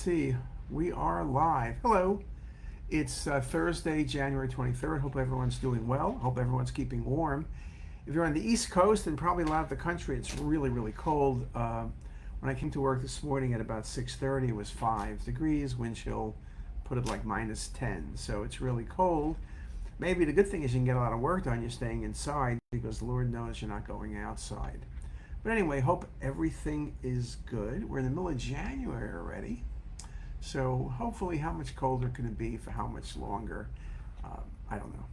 see. We are live. Hello. It's Thursday, January 23rd. Hope everyone's doing well. Hope everyone's keeping warm. If you're on the East Coast and probably a lot of the country, it's really, really cold. When I came to work this morning at about 6:30, it was 5 degrees. Wind chill put it like minus 10. So it's really cold. Maybe the good thing is you can get a lot of work done. You're staying inside because the Lord knows you're not going outside. But anyway, hope everything is good. We're in the middle of January already. So hopefully, how much colder can it be for how much longer? I don't know.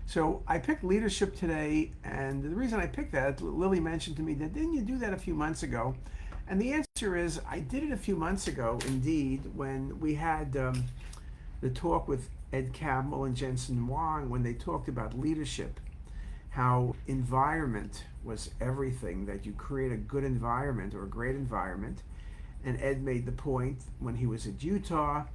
So I picked leadership today, and the reason I picked that, Lily mentioned to me that didn't you do that a few months ago? And the answer is I did it a few months ago, indeed, when we had the talk with Ed Catmull and Jensen Wang when they talked about leadership, how environment was everything, that you create a good environment or a great environment. And Ed made the point when he was at Utah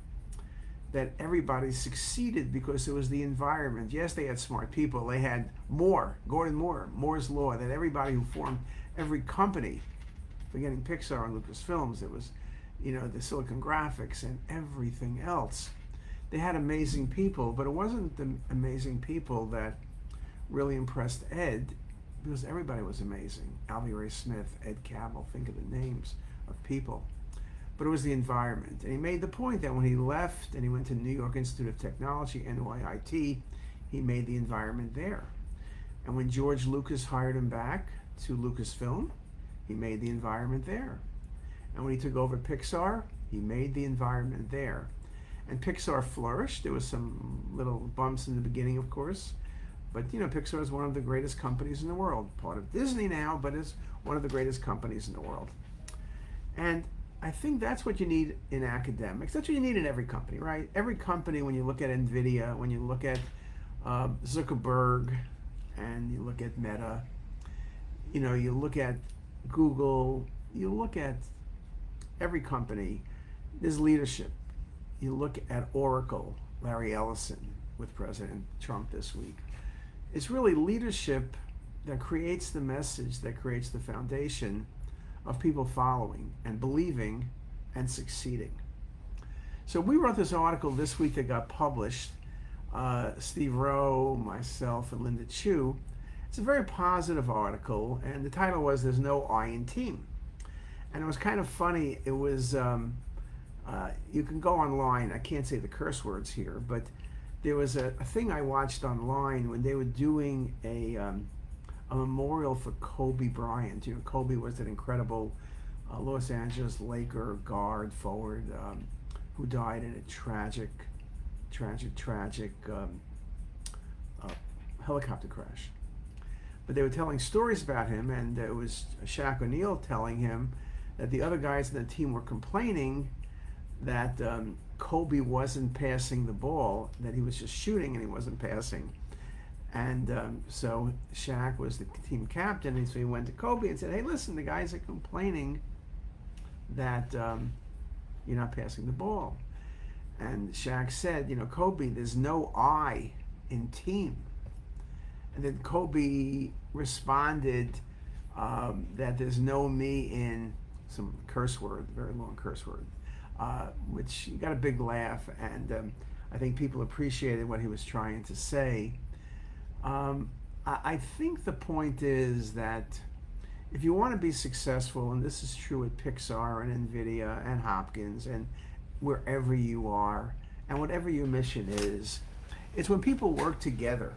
that everybody succeeded because it was the environment. Yes, they had smart people. They had Gordon Moore, Moore's Law, that everybody who formed every company, forgetting Pixar and Lucasfilms, it was, the Silicon Graphics and everything else. They had amazing people, but it wasn't the amazing people that really impressed Ed, because everybody was amazing. Alvy Ray Smith, Ed Catmull, think of the names of people. But it was the environment. And he made the point that when he left and he went to New York Institute of Technology, NYIT, he made the environment there. And when George Lucas hired him back to Lucasfilm, he made the environment there. And when he took over Pixar, he made the environment there. And Pixar flourished. There was some little bumps in the beginning, of course. But, Pixar is one of the greatest companies in the world. Part of Disney now, but is one of the greatest companies in the world. And I think that's what you need in academics. That's what you need in every company, right? Every company, when you look at NVIDIA, when you look at Zuckerberg, and you look at Meta, you look at Google, you look at every company, there's leadership. You look at Oracle, Larry Ellison with President Trump this week. It's really leadership that creates the message, that creates the foundation of people following and believing and succeeding. So we wrote this article this week that got published. Steve Rowe, myself, and Linda Chu. It's a very positive article, and the title was "There's No I in Team." And it was kind of funny. It was, you can go online, I can't say the curse words here, but there was a thing I watched online when they were doing a memorial for Kobe Bryant. Kobe was an incredible Los Angeles Laker guard forward who died in a tragic helicopter crash. But they were telling stories about him, and it was Shaq O'Neal telling him that the other guys in the team were complaining that Kobe wasn't passing the ball, that he was just shooting and he wasn't passing. And so Shaq was the team captain, and so he went to Kobe and said, "Hey, listen, the guys are complaining that you're not passing the ball." And Shaq said, "Kobe, there's no I in team." And then Kobe responded that there's no me in some curse word, very long curse word, which got a big laugh, and I think people appreciated what he was trying to say. I think the point is that if you want to be successful, and this is true at Pixar and NVIDIA and Hopkins and wherever you are, and whatever your mission is, it's when people work together.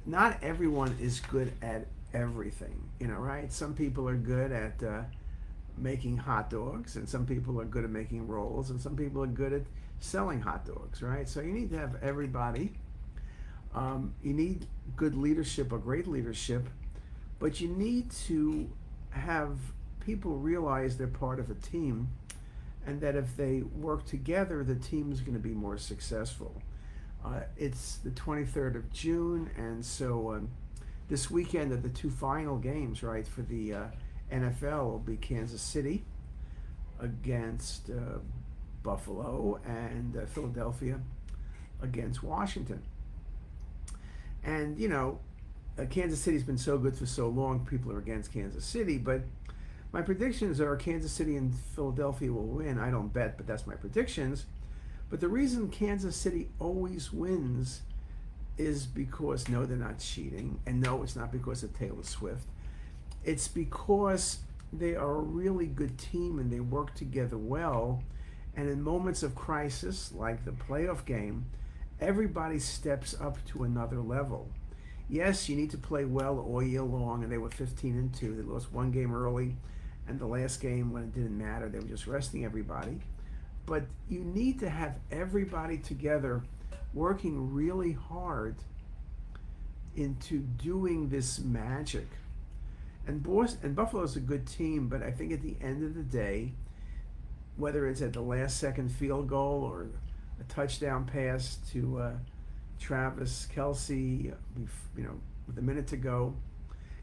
Not everyone is good at everything, right? Some people are good at making hot dogs, and some people are good at making rolls, and some people are good at selling hot dogs, right? So you need to have everybody. You need good leadership or great leadership, but you need to have people realize they're part of a team, and that if they work together, the team is going to be more successful. It's the 23rd of June, and so this weekend are the two final games, right, for the NFL will be Kansas City against Buffalo, and Philadelphia against Washington. And, Kansas City's been so good for so long, people are against Kansas City, but My predictions are Kansas City and Philadelphia will win. I don't bet, but that's my predictions. But the reason Kansas City always wins is because, no, they're not cheating, and no, it's not because of Taylor Swift. It's because they are a really good team and they work together well. And in moments of crisis, like the playoff game, everybody steps up to another level. Yes, you need to play well all year long, and they were 15-2. They lost one game early, and the last game, when it didn't matter, they were just resting everybody. But you need to have everybody together working really hard into doing this magic. And Buffalo's a good team, but I think at the end of the day, whether it's at the last second field goal or a touchdown pass to Travis Kelce, with a minute to go,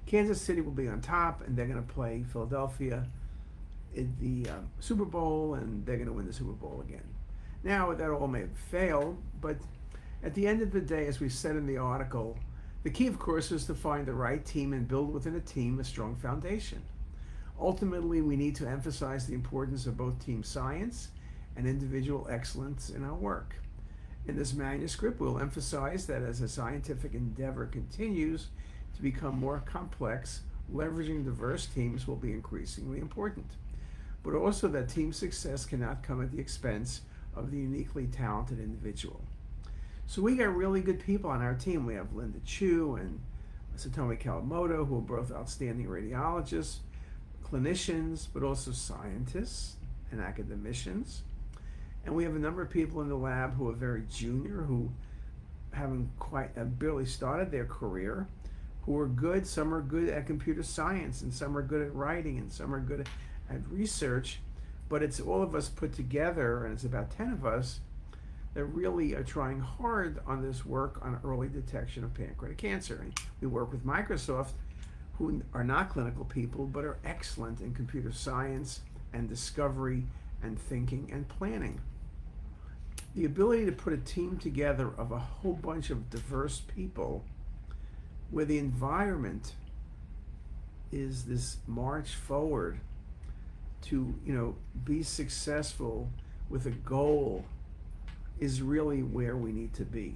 Kansas City will be on top, and they're going to play Philadelphia in the Super Bowl, and they're going to win the Super Bowl again. Now, that all may fail, but at the end of the day, as we said in the article, the key, of course, is to find the right team and build within a team a strong foundation. Ultimately, we need to emphasize the importance of both team science and individual excellence in our work. In this manuscript, we'll emphasize that as a scientific endeavor continues to become more complex, leveraging diverse teams will be increasingly important, but also that team success cannot come at the expense of the uniquely talented individual. So we got really good people on our team. We have Linda Chu and Satomi Kawamoto, who are both outstanding radiologists, clinicians, but also scientists and academicians. And we have a number of people in the lab who are very junior, who haven't quite barely started their career, who are good. Some are good at computer science, and some are good at writing, and some are good at research. But it's all of us put together, and it's about 10 of us that really are trying hard on this work on early detection of pancreatic cancer. And we work with Microsoft, who are not clinical people, but are excellent in computer science and discovery and thinking and planning. The ability to put a team together of a whole bunch of diverse people where the environment is this march forward to, be successful with a goal is really where we need to be.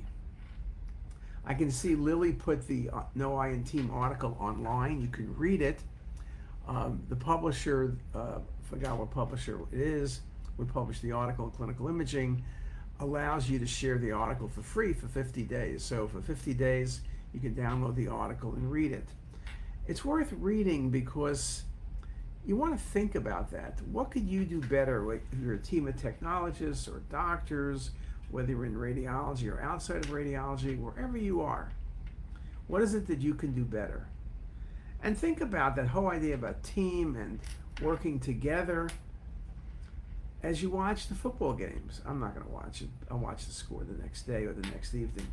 I can see Lily put the No I in Team article online. You can read it. The publisher, forgot what publisher it is, we published the article in Clinical Imaging, allows you to share the article for free for 50 days. So for 50 days, you can download the article and read it. It's worth reading because you want to think about that. What could you do better if you're a team of technologists or doctors, whether you're in radiology or outside of radiology, wherever you are? What is it that you can do better? And think about that whole idea about team and working together as you watch the football games. I'm not going to watch it. I'll watch the score the next day or the next evening.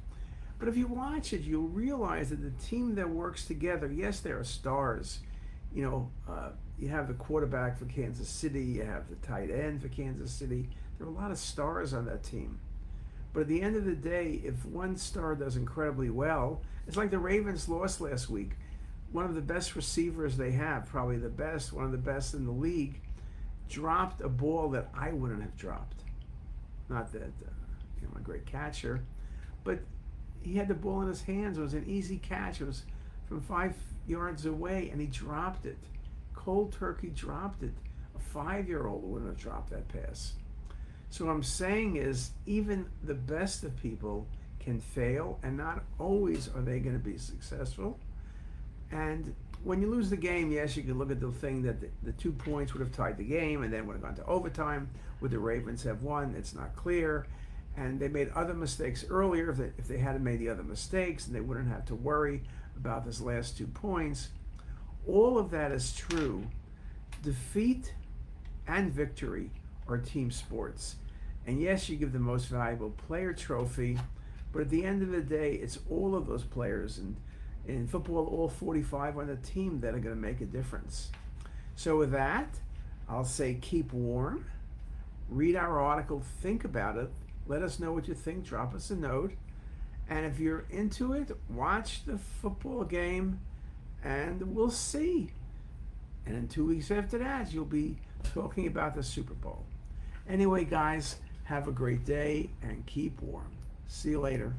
But if you watch it, you'll realize that the team that works together, yes, there are stars. You have the quarterback for Kansas City, you have the tight end for Kansas City. There are a lot of stars on that team. But at the end of the day, if one star does incredibly well, it's like the Ravens lost last week. One of the best receivers they have, probably the best, one of the best in the league, dropped a ball that I wouldn't have dropped. Not that I'm a great catcher, but he had the ball in his hands. It was an easy catch. It was from 5 yards away, and he dropped it. Cold turkey dropped it. A 5-year-old wouldn't have dropped that pass. So what I'm saying is, even the best of people can fail, and not always are they going to be successful. And when you lose the game, yes, you can look at the thing that the 2 points would have tied the game and then would have gone to overtime. Would the Ravens have won? It's not clear. And they made other mistakes earlier. If they hadn't made the other mistakes, and they wouldn't have to worry about this last 2 points. All of that is true. Defeat and victory are team sports. And yes, you give the most valuable player trophy, but at the end of the day, it's all of those players, and in football, all 45 on the team that are going to make a difference. So with that, I'll say keep warm, read our article, think about it, let us know what you think, drop us a note, and if you're into it, watch the football game, and we'll see. And in 2 weeks after that, you'll be talking about the Super Bowl. Anyway, guys, have a great day and keep warm. See you later.